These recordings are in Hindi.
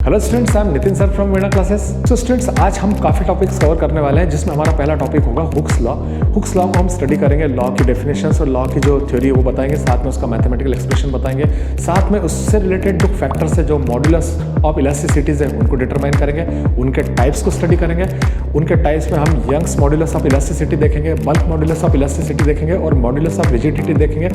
Hello students, I am Nitin sir from Veena classes. So students, आज हम काफ़ी टॉपिक्स कवर करने वाले हैं, जिसमें हमारा पहला टॉपिक होगा हुक्स लॉ। हुक्स लॉ को हम स्टडी करेंगे, लॉ की डेफिनेशंस और लॉ की जो थ्योरी है वो बताएंगे, साथ में उसका मैथमेटिकल एक्सप्रेशन बताएंगे, साथ में उससे रिलेटेड जो फैक्टर्स है, जो मॉड्यूलस ऑफ इलास्टिसिटीज़ है उनको डिटरमाइन करेंगे, उनके टाइप्स को स्टडी करेंगे। उनके टाइप्स में हम यंग्स मॉड्यूलस ऑफ इलास्टिसिटी देखेंगे, बल्क मॉड्यूलस ऑफ इलास्टिसिटी देखेंगे और मॉड्यूलस ऑफ रिजिडिटी देखेंगे।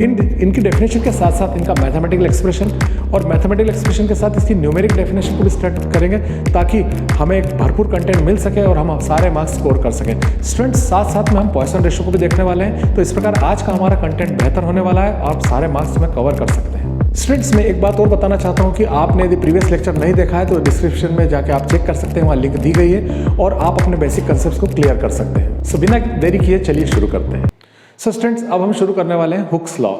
इनकी डेफिनेशन के साथ साथ इनका मैथमेटिकल एक्सप्रेशन और मैथमेटिकल एक्सप्रेशन के साथ इसकी न्यूमेरिक डेफिनेशन को भी स्टडी करेंगे, ताकि हमें एक भरपूर कंटेंट मिल सके और हम सारे मार्क्स स्कोर कर सकें। स्टूडेंट्स, साथ साथ में हम पॉइसन रेशो को भी देखने वाले हैं। तो इस प्रकार आज का हमारा कंटेंट बेहतर होने वाला है, आप सारे मार्क्स में कवर कर सकते हैं। स्टूडेंट्स, मैं एक बात और बताना चाहता हूं कि आपने यदि प्रीवियस लेक्चर नहीं देखा है तो डिस्क्रिप्शन में जाके आप चेक कर सकते हैं, वहाँ लिंक दी गई है और आप अपने बेसिक कंसेप्ट्स को क्लियर कर सकते हैं। सो बिना देरी किए चलिए शुरू करते हैं। सो स्टूडेंट्स, अब हम शुरू करने वाले हैं हुक्स लॉ।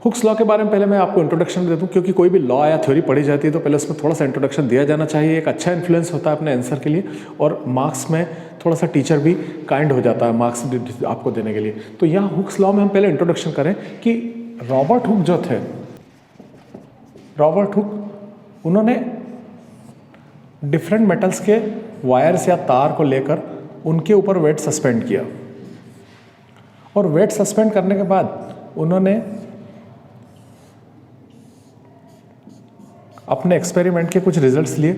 हुक्स लॉ के बारे में पहले मैं आपको इंट्रोडक्शन दे दूं, क्योंकि कोई भी लॉ या थ्योरी पढ़ी जाती है तो पहले उसमें थोड़ा सा इंट्रोडक्शन दिया जाना चाहिए। एक अच्छा इन्फ्लुएंस होता है अपने आंसर के लिए और मार्क्स में थोड़ा सा टीचर भी काइंड हो जाता है मार्क्स आपको देने के लिए। तो यहाँ हुक्स लॉ में हम पहले इंट्रोडक्शन करें कि रॉबर्ट हुक जो थे, रॉबर्ट हुक उन्होंने डिफरेंट मेटल्स के वायर्स या तार को लेकर उनके ऊपर वेट सस्पेंड किया और वेट सस्पेंड करने के बाद उन्होंने अपने एक्सपेरिमेंट के कुछ रिजल्ट्स लिए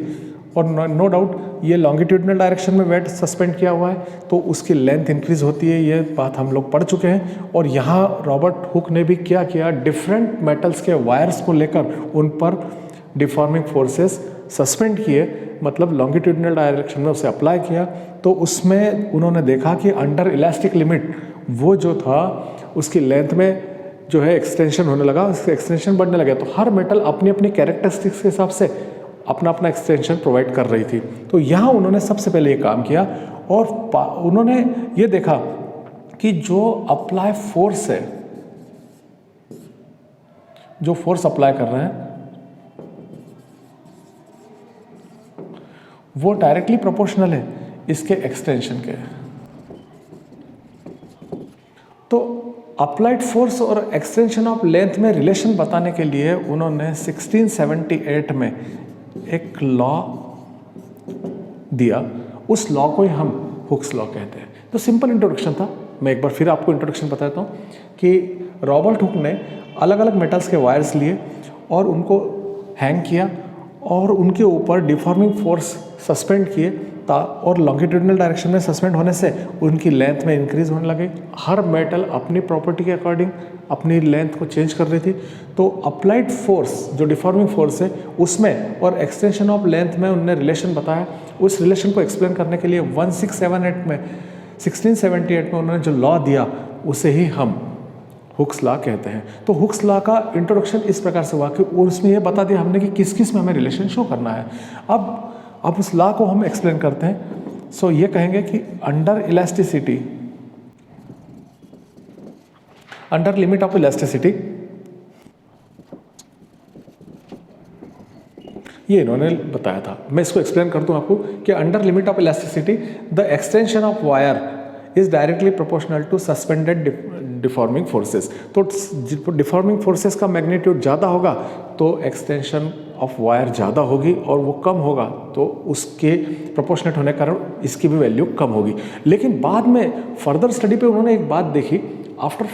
और नो डाउट ये लॉन्गिट्यूडनल डायरेक्शन में वेट सस्पेंड किया हुआ है तो उसकी लेंथ इंक्रीज होती है, ये बात हम लोग पढ़ चुके हैं। और यहाँ रॉबर्ट हुक ने भी क्या किया, डिफरेंट मेटल्स के वायर्स को लेकर उन पर डिफॉर्मिंग फोर्सेस सस्पेंड किए, मतलब लॉन्गिट्यूडनल डायरेक्शन में उसे अप्लाई किया। तो उसमें उन्होंने देखा कि अंडर इलास्टिक लिमिट वो जो था उसकी लेंथ में जो है एक्सटेंशन होने लगा, उसका एक्सटेंशन बढ़ने लगा। तो हर मेटल अपनी अपनी कैरेक्टरिस्टिक्स के हिसाब से अपना अपना एक्सटेंशन प्रोवाइड कर रही थी। तो यहाँ उन्होंने सबसे पहले ये काम किया और उन्होंने ये देखा कि जो अप्लाई फोर्स है, जो फोर्स अप्लाई कर रहे हैं वो डायरेक्टली प्रोपोर्शनल है इसके एक्सटेंशन के। तो अप्लाइड फोर्स और एक्सटेंशन ऑफ लेंथ में रिलेशन बताने के लिए उन्होंने 1678 में एक लॉ दिया। उस लॉ को ही हम हुक्स लॉ कहते हैं। तो सिंपल इंट्रोडक्शन था, मैं एक बार फिर आपको इंट्रोडक्शन बताता हूँ कि रॉबर्ट हुक ने अलग अलग मेटल्स के वायर्स लिए और उनको हैंग किया और उनके ऊपर डिफॉर्मिंग फोर्स सस्पेंड किए और लॉन्गिट्यूडनल डायरेक्शन में सस्पेंड होने से उनकी लेंथ में इंक्रीज होने लगी। हर मेटल अपनी प्रॉपर्टी के अकॉर्डिंग अपनी लेंथ को चेंज कर रही थी। तो अप्लाइड फोर्स जो डिफॉर्मिंग फोर्स है उसमें और एक्सटेंशन ऑफ लेंथ में उन्होंने रिलेशन बताया। उस रिलेशन को एक्सप्लेन करने के लिए 1678 में उन्होंने जो लॉ दिया उसे ही हम हुक्स लॉ कहते हैं। तो हुक्स लॉ का इंट्रोडक्शन इस प्रकार से हुआ कि उसमें यह बता दिया हमने कि किस किस में हमें रिलेशन शो करना है। अब उस लॉ को हम एक्सप्लेन करते हैं। सो ये कहेंगे कि under elasticity, under limit of elasticity, ये इन्होंने बताया था। मैं इसको एक्सप्लेन कर दूं आपको कि under limit of elasticity the extension of wire is directly proportional to suspended deforming forces. तो डिफॉर्मिंग फोर्सेस का मैग्नीट्यूड ज़्यादा होगा तो एक्सटेंशन ऑफ वायर ज़्यादा होगी और वो कम होगा तो उसके प्रोपोर्शनेट होने के कारण इसकी भी वैल्यू कम होगी। लेकिन बाद में फर्दर स्टडी पे उन्होंने एक बात देखी, आफ्टर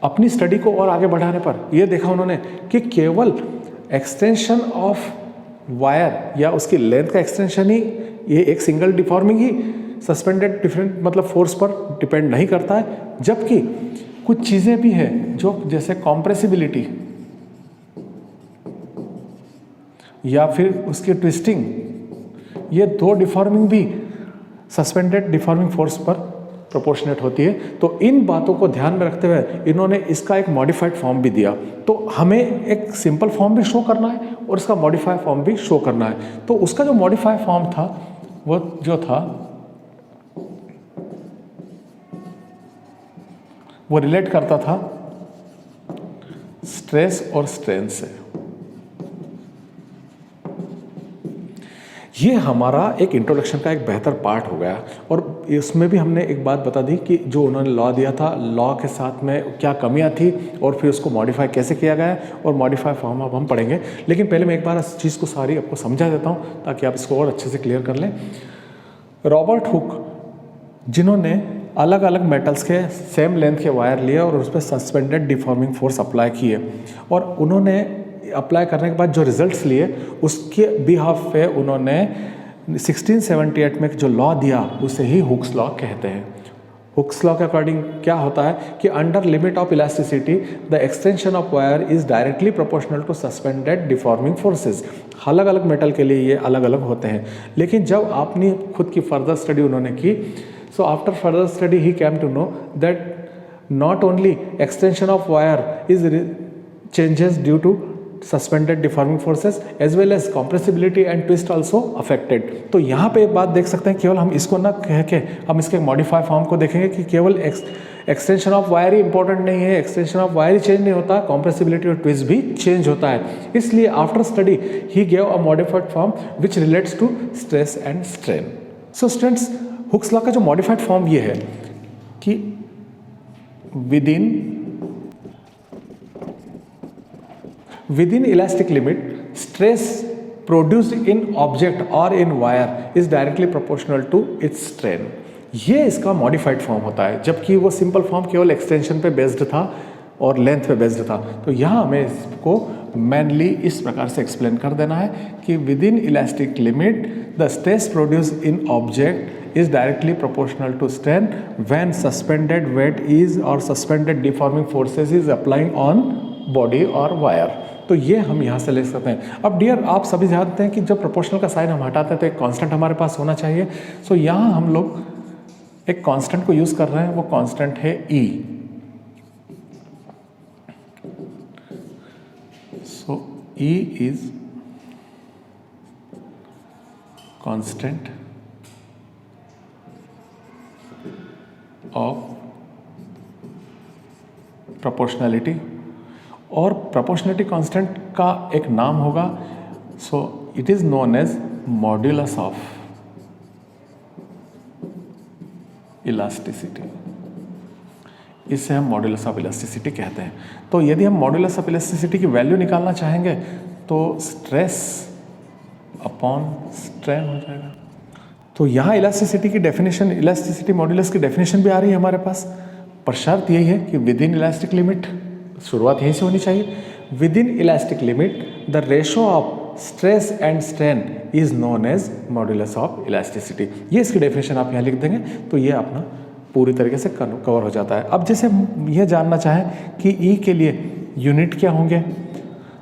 अपनी स्टडी को और आगे बढ़ाने पर यह देखा उन्होंने कि केवल एक्सटेंशन ऑफ वायर या उसकी लेंथ का एक्सटेंशन ही, ये एक सिंगल डिफॉर्मिंग ही सस्पेंडेड डिफरेंट मतलब फोर्स पर डिपेंड नहीं करता है, जबकि कुछ चीज़ें भी हैं जो जैसे कॉम्प्रेसिबिलिटी या फिर उसकी ट्विस्टिंग, ये दो डिफॉर्मिंग भी सस्पेंडेड डिफॉर्मिंग फोर्स पर प्रोपोर्शनेट होती है। तो इन बातों को ध्यान में रखते हुए इन्होंने इसका एक मॉडिफाइड फॉर्म भी दिया। तो हमें एक सिंपल फॉर्म भी शो करना है और इसका मॉडिफाइड फॉर्म भी शो करना है। तो उसका जो मॉडिफाइड फॉर्म था वो जो था वो रिलेट करता था स्ट्रेस और स्ट्रेन से। ये हमारा एक इंट्रोडक्शन का एक बेहतर पार्ट हो गया और इसमें भी हमने एक बात बता दी कि जो उन्होंने लॉ दिया था, लॉ के साथ में क्या कमियां थी और फिर उसको मॉडिफाई कैसे किया गया और मॉडिफाई फॉर्म अब हम पढ़ेंगे। लेकिन पहले मैं एक बार इस चीज़ को सारी आपको समझा देता हूँ ताकि आप इसको और अच्छे से क्लियर कर लें। रॉबर्ट हुक, जिन्होंने अलग अलग मेटल्स के सेम लेंथ के वायर लिए और उस पर सस्पेंडेड डिफॉर्मिंग फोर्स अप्लाई किए और उन्होंने अप्लाई करने के बाद जो रिजल्ट्स लिए उसके बिहाफ पे उन्होंने 1678 में जो लॉ दिया उसे ही हुक्स लॉ कहते हैं। हुक्स लॉ के अकॉर्डिंग क्या होता है कि under limit of elasticity the extension of wire is directly proportional to suspended deforming forces. अलग अलग मेटल के लिए ये अलग अलग होते हैं, लेकिन जब आपने खुद की फर्दर स्टडी उन्होंने की, so after further study he came to know that not only extension of wire is changes due to suspended deforming forces as well as compressibility and twist also affected. तो यहाँ पे एक बात देख सकते हैं, केवल हम इसको ना कह के हम इसके मॉडिफाई फॉर्म को देखेंगे कि केवल extension of wire he important नहीं है, extension of wire he change नहीं होता, कॉम्प्रेसिबिलिटी और ट्विस्ट भी चेंज होता है। इसलिए after study he gave a modified form which relates to stress and strain. So students, Hooke's law का जो मॉडिफाइड फॉर्म ये है कि within elastic limit, stress produced in object or in wire is directly proportional to its strain। ये इसका मॉडिफाइड फॉर्म होता है, जबकि वो सिंपल फॉर्म केवल एक्सटेंशन पे बेस्ड था और लेंथ पे बेस्ड था। तो यहाँ हमें इसको मेनली इस प्रकार से एक्सप्लेन कर देना है कि within elastic limit the stress produced in object is directly proportional to strain when suspended weight is or suspended deforming forces is applying on body or wire। तो ये हम यहाँ से ले सकते हैं। अब डियर, आप सभी जानते हैं कि जब प्रोपोर्शनल का साइन हम हटाते हैं तो एक कांस्टेंट हमारे पास होना चाहिए। सो यहाँ हम लोग एक कांस्टेंट को यूज कर रहे हैं, वो कांस्टेंट है E। So E is constant of proportionality और प्रोपोर्शनैलिटी कांस्टेंट का एक नाम होगा, so it is known as modulus of elasticity. इसे हम मॉड्यूलस ऑफ इलास्टिसिटी कहते हैं। तो यदि हम मॉड्यूलस ऑफ इलास्टिसिटी की वैल्यू निकालना चाहेंगे तो स्ट्रेस अपॉन स्ट्रेन हो जाएगा। तो यहाँ इलास्टिसिटी की डेफिनेशन, इलास्टिसिटी मॉड्यूलस की डेफिनेशन भी आ रही है हमारे पास, पर शर्त यही है कि विद इन इलास्टिक लिमिट, शुरुआत यहीं से होनी चाहिए, within elastic limit the ratio of stress and strain is known as modulus of elasticity. ये इसकी डेफिनेशन आप यहाँ लिख देंगे तो ये अपना पूरी तरीके से कवर हो जाता है। अब जैसे हम ये जानना चाहें कि ई के लिए यूनिट क्या होंगे,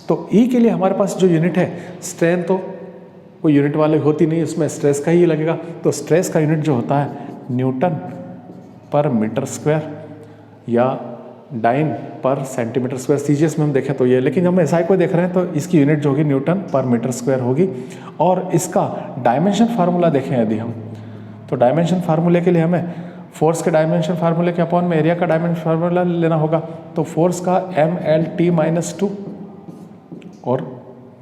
तो ई के लिए हमारे पास जो यूनिट है, स्ट्रेन तो कोई यूनिट वाले होती नहीं, उसमें स्ट्रेस का ही लगेगा। तो स्ट्रेस का यूनिट जो होता है न्यूटन पर मीटर स्क्वायर या डाइन पर सेंटीमीटर स्क्वायर। सीजीएस में हम देखें तो ये, लेकिन हम एसआई को देख रहे हैं तो इसकी यूनिट जो होगी न्यूटन पर मीटर स्क्वायर होगी। और इसका डायमेंशन फार्मूला देखें यदि हम, तो डायमेंशन फार्मूले के लिए हमें फोर्स के डायमेंशन फार्मूले के अपॉन में एरिया का डायमेंशन फार्मूला लेना होगा। तो फोर्स का MLT-2 और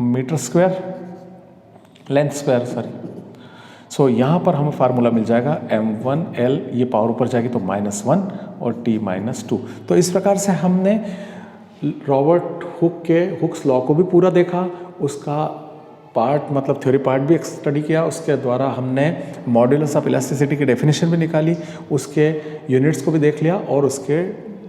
metre square length square, sorry. So यहाँ पर हमें फार्मूला मिल जाएगा M1L, ये पावर ऊपर जाएगी तो -1 और T-2। तो इस प्रकार से हमने रॉबर्ट हुक के हुक्स लॉ को भी पूरा देखा, उसका पार्ट मतलब थ्योरी पार्ट भी स्टडी किया, उसके द्वारा हमने मॉड्यूलस ऑफ इलास्टिसिटी की डेफिनेशन भी निकाली, उसके यूनिट्स को भी देख लिया और उसके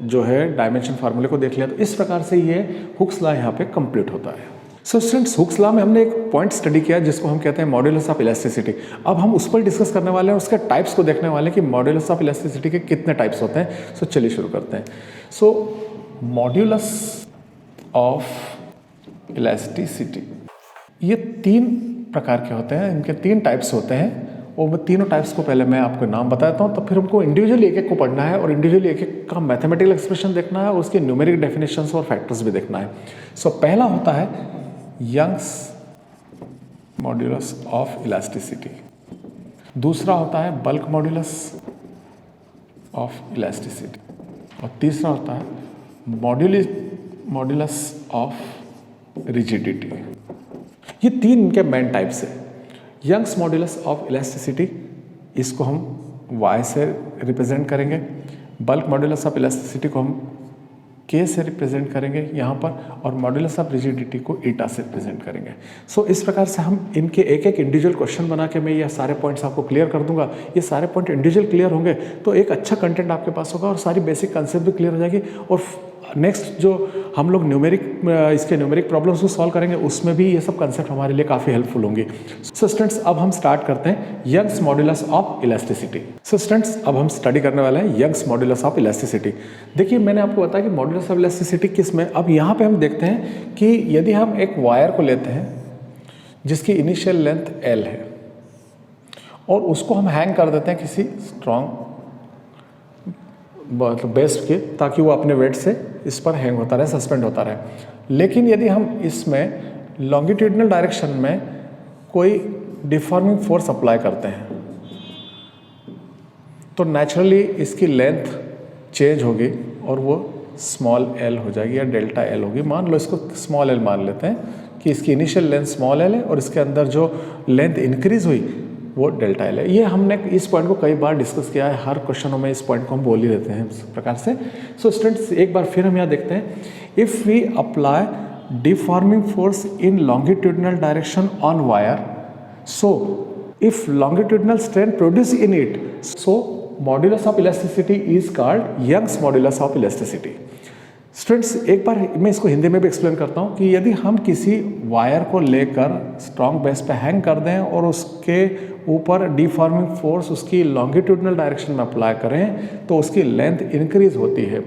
जो है डायमेंशन फार्मूले को देख लिया। तो इस प्रकार से ये हुक्स लॉ यहाँ पे कंप्लीट होता है। सो स्टूडेंट्स, हुक्स लॉ में हमने एक पॉइंट स्टडी किया जिसको हम कहते हैं मॉड्यूलस ऑफ इलास्टिसिटी। अब हम उस पर डिस्कस करने वाले हैं, उसके टाइप्स को देखने वाले हैं कि मॉड्यूलस ऑफ इलास्टिसिटी के कितने टाइप्स होते हैं। सो चलिए शुरू करते हैं। सो मॉड्यूलस ऑफ इलास्टिसिटी, ये 3 प्रकार के होते हैं, इनके 3 टाइप्स होते हैं और वो तीनों टाइप्स को पहले मैं आपको नाम बताता हूँ, तो फिर हमको इंडिविजुअली एक एक को पढ़ना है और इंडिविजुअली एक एक का मैथमेटिकल एक्सप्रेशन देखना है और उसके न्यूमेरिक डेफिनेशंस और फैक्टर्स भी देखना है। सो पहला होता है यंग्स मॉड्यूलस ऑफ इलास्टिसिटी, दूसरा होता है बल्क मॉड्यूलस ऑफ इलास्टिसिटी और तीसरा होता है मॉड्यूलस ऑफ रिजिडिटी। ये 3 इनके मेन टाइप्स है। यंग्स मॉड्यूलस ऑफ इलास्टिसिटी, इसको हम y से रिप्रेजेंट करेंगे। बल्क मॉड्यूलस ऑफ इलास्टिसिटी को हम k से रिप्रेजेंट करेंगे यहाँ पर, और मॉड्यूलस ऑफ रिजिडिटी को ईटा से रिप्रेजेंट करेंगे। सो इस प्रकार से हम इनके एक एक इंडिविजुअल क्वेश्चन बना के मैं ये सारे पॉइंट्स आपको क्लियर कर दूंगा। ये सारे पॉइंट इंडिविजुअल क्लियर होंगे तो एक अच्छा कंटेंट आपके पास होगा और सारी बेसिक कंसेप्ट भी क्लियर हो जाएगी। और नेक्स्ट जो हम लोग इसके न्यूमेरिक प्रॉब्लम्स को सॉल्व करेंगे उसमें भी ये सब कंसेप्ट हमारे लिए काफ़ी हेल्पफुल होंगे। सो स्टूडेंट्स, अब हम स्टार्ट करते हैं Young's modulus of elasticity. So students, अब हम स्टडी करने वाले हैं यंग्स मॉड्यूलस ऑफ इलास्टिसिटी। देखिए, मैंने आपको बताया कि मॉड्यूलस ऑफ इलास्टिसिटी किस में। अब यहाँ पे हम देखते हैं कि यदि हम एक वायर को लेते हैं जिसकी इनिशियल लेंथ L है और उसको हम हैंग कर देते हैं किसी स्ट्रॉन्ग बेस के, ताकि वो अपने वेट से इस पर हैंग होता रहे, सस्पेंड होता रहे। लेकिन यदि हम इसमें लॉन्गिट्यूडनल डायरेक्शन में कोई डिफॉर्मिंग फोर्स अप्लाई करते हैं तो नेचुरली इसकी लेंथ चेंज होगी और वो स्मॉल l हो जाएगी या डेल्टा l होगी। मान लो इसको स्मॉल l मान लेते हैं कि इसकी इनिशियल लेंथ स्मॉल l है और इसके अंदर जो लेंथ इंक्रीज हुई वो डेल्टा l है। ये हमने इस पॉइंट को कई बार डिस्कस किया है, हर क्वेश्चनों में इस पॉइंट को हम बोल ही देते हैं इस प्रकार से। सो स्टूडेंट्स, एक बार फिर हम यहाँ देखते हैं, if we apply deforming force in longitudinal direction on wire, so if longitudinal strain produce in it, so modulus of elasticity is called Young's modulus of elasticity. Students, एक बार मैं इसको हिंदी में भी एक्सप्लेन करता हूँ कि यदि हम किसी वायर को लेकर स्ट्रॉन्ग बेस पे हैंग कर दें और उसके ऊपर डिफॉर्मिंग फोर्स उसकी लॉन्गिट्यूडनल डायरेक्शन में अप्लाई करें तो उसकी लेंथ इंक्रीज होती है।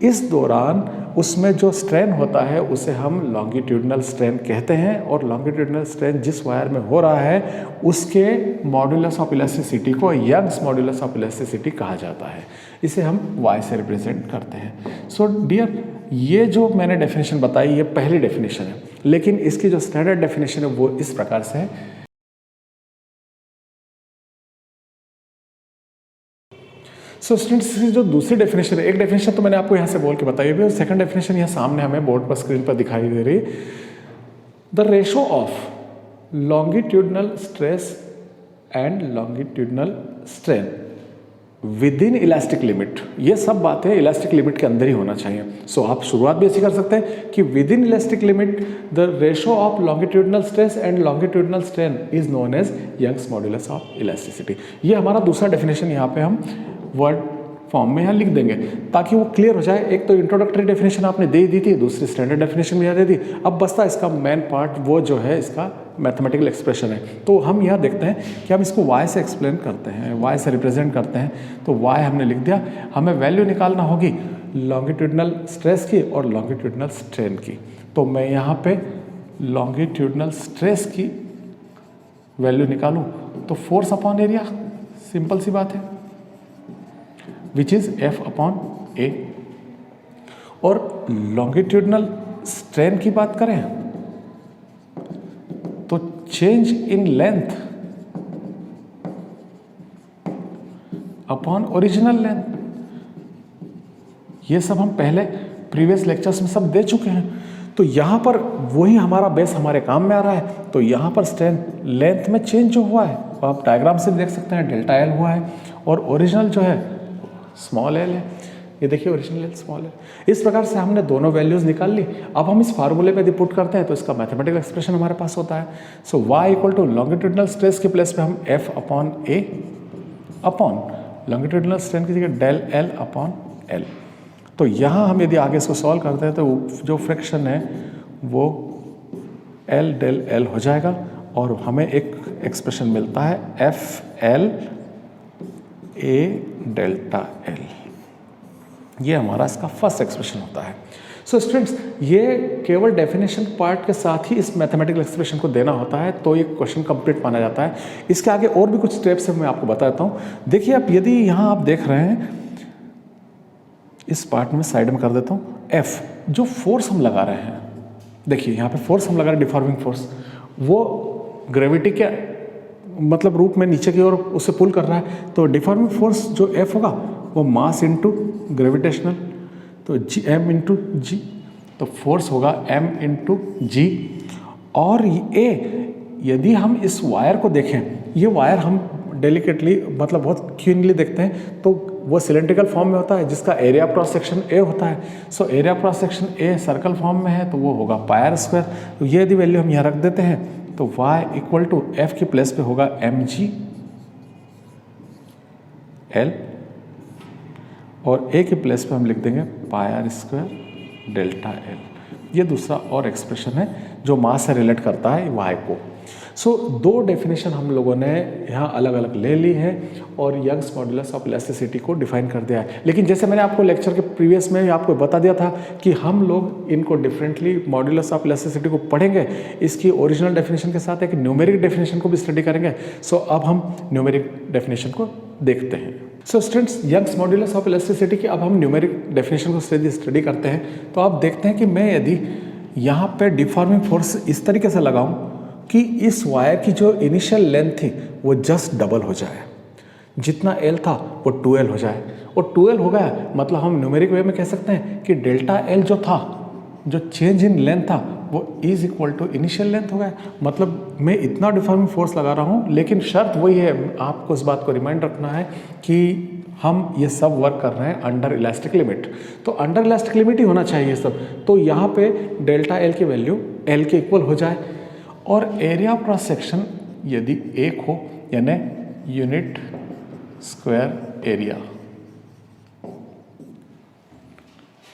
इस दौरान उसमें जो स्ट्रेन होता है उसे हम लॉन्गिट्यूडनल स्ट्रेन कहते हैं, और लॉन्गिट्यूडनल स्ट्रेन जिस वायर में हो रहा है उसके मॉड्यूलस ऑफ इलास्टिसिटी को यंग्स मॉड्यूलस ऑफ इलास्टिसिटी कहा जाता है। इसे हम y से रिप्रेजेंट करते हैं। सो डियर, ये जो मैंने डेफिनेशन बताई ये पहली डेफिनेशन है, लेकिन इसकी जो स्टैंडर्ड डेफिनेशन है वो इस प्रकार से है। सो स्टूडेंट्स, जो दूसरी डेफिनेशन है, एक डेफिनेशन तो मैंने आपको यहाँ से बोल के बताई है, सेकंड डेफिनेशन यहाँ सामने हमें बोर्ड पर स्क्रीन पर दिखाई दे रही है। The ratio of longitudinal stress and longitudinal strain with in elastic limit, ये सब बातें इलास्टिक लिमिट के अंदर ही होना चाहिए। सो आप शुरुआत भी ऐसी कर सकते हैं कि within elastic limit the ratio of longitudinal stress and longitudinal strain is known as Young's modulus of elasticity. ये हमारा दूसरा डेफिनेशन यहाँ पे हम वर्ड फॉर्म में यहाँ लिख देंगे ताकि वो क्लियर हो जाए। एक तो इंट्रोडक्टरी डेफिनेशन आपने दे दी थी, दूसरी स्टैंडर्ड डेफिनेशन भी यहाँ दे दी। अब बसता इसका मेन पार्ट वो जो है इसका मैथमेटिकल एक्सप्रेशन है। तो हम यहाँ देखते हैं कि हम इसको y से एक्सप्लेन करते हैं, y से रिप्रेजेंट करते हैं। तो y हमने लिख दिया, हमें वैल्यू निकालना होगी लॉन्गिट्यूडनल स्ट्रेस की और लॉन्गिट्यूडनल स्ट्रेन की। तो मैं यहाँ पे लॉन्गिट्यूडनल स्ट्रेस की वैल्यू निकालूँ तो फोर्स अपॉन एरिया, सिंपल सी बात है, which is F upon A। और लॉन्गिट्यूडनल स्ट्रेन की बात करें तो change in length upon original length. ये सब हम पहले प्रीवियस लेक्चर्स में सब दे चुके हैं। तो यहाँ पर वही हमारा बेस हमारे काम में आ रहा है। तो यहाँ पर स्ट्रेन लेंथ में चेंज जो हुआ है आप डायग्राम से देख सकते हैं, डेल्टा L हुआ है, और ओरिजिनल जो है स्मॉल l है। ये देखिए ओरिजिनल l स्मॉल l। इस प्रकार से हमने दोनों वैल्यूज़ निकाल ली। अब हम इस फार्मूले पे यदि पुट करते हैं तो इसका मैथमेटिकल एक्सप्रेशन हमारे पास होता है। So y equal to longitudinal stress के प्लेस पे हम F upon A upon longitudinal strain की जगह डेल L अपॉन L। तो यहाँ हम यदि आगे इसको सॉल्व करते हैं तो जो फ्रैक्शन है वो L डेल L हो जाएगा और हमें एक एक्सप्रेशन मिलता है FL A डेल्टा L। ये हमारा इसका फर्स्ट एक्सप्रेशन होता है। सो स्टूडेंट्स, ये केवल डेफिनेशन पार्ट के साथ ही इस मैथमेटिकल एक्सप्रेशन को देना होता है तो ये क्वेश्चन कंप्लीट माना जाता है। इसके आगे और भी कुछ स्टेप्स है, मैं आपको बताता हूँ। देखिए, आप यदि यहाँ आप देख रहे हैं, इस पार्ट में साइड में कर देता हूँ, F जो फोर्स हम लगा रहे हैं, देखिए यहाँ पे फोर्स हम लगा रहे हैं, डिफॉर्मिंग फोर्स, वो ग्रेविटी के मतलब रूप में नीचे की ओर उसे पुल कर रहा है। तो डिफॉर्मिंग फोर्स जो F होगा वो मास इंटू ग्रेविटेशनल, तो जी M इंटू जी, तो फोर्स होगा M इंटू जी। और A यदि हम इस वायर को देखें, ये वायर हम डेलिकेटली मतलब बहुत क्यूनली देखते हैं, तो वो सिलेंड्रिकल फॉर्म में होता है जिसका एरिया क्रॉस सेक्शन ए होता है। So area cross section a circle form में है तो वो होगा पायर स्क्वायर। तो ये यदि वैल्यू हम यहाँ रख देते हैं तो y इक्वल टू एफ की प्लेस पे होगा mg l और a की प्लेस पे हम लिख देंगे पायर स्क्वायर डेल्टा l। ये दूसरा और एक्सप्रेशन है जो मास से रिलेट करता है y को। सो दो डेफिनेशन हम लोगों ने यहाँ अलग अलग ले ली है और यंग्स मॉड्यूलस ऑफ इलास्टिसिटी को डिफाइन कर दिया है। लेकिन जैसे मैंने आपको लेक्चर के प्रीवियस में आपको बता दिया था कि हम लोग इनको डिफरेंटली मॉड्यूलस ऑफ इलास्टिसिटी को पढ़ेंगे, इसकी ओरिजिनल डेफिनेशन के साथ एक न्यूमेरिक डेफिनेशन को भी स्टडी करेंगे। सो अब हम न्यूमेरिक डेफिनेशन को देखते हैं। So students, Young's modulus of elasticity की अब हम न्यूमेरिक डेफिनेशन को स्टडी करते हैं। तो आप देखते हैं कि मैं यदि यहाँ पे डिफॉर्मिंग फोर्स इस तरीके से लगाऊं कि इस वायर की जो इनिशियल लेंथ थी वो जस्ट डबल हो जाए, जितना L था वो 2L हो जाए, और 2L हो गया मतलब हम न्यूमेरिक वे में कह सकते हैं कि डेल्टा L जो था, जो चेंज इन लेंथ था, वो is equal to initial length हो गया। मतलब मैं इतना डिफॉर्मिंग फोर्स लगा रहा हूँ, लेकिन शर्त वही है, आपको इस बात को रिमाइंड रखना है कि हम ये सब वर्क कर रहे हैं अंडर इलास्टिक लिमिट। तो अंडर इलास्टिक लिमिट ही होना चाहिए ये सब। तो यहाँ पे डेल्टा L की वैल्यू L के इक्वल हो जाए और एरिया क्रॉस सेक्शन यदि 1 हो यानी यूनिट स्क्वायर एरिया,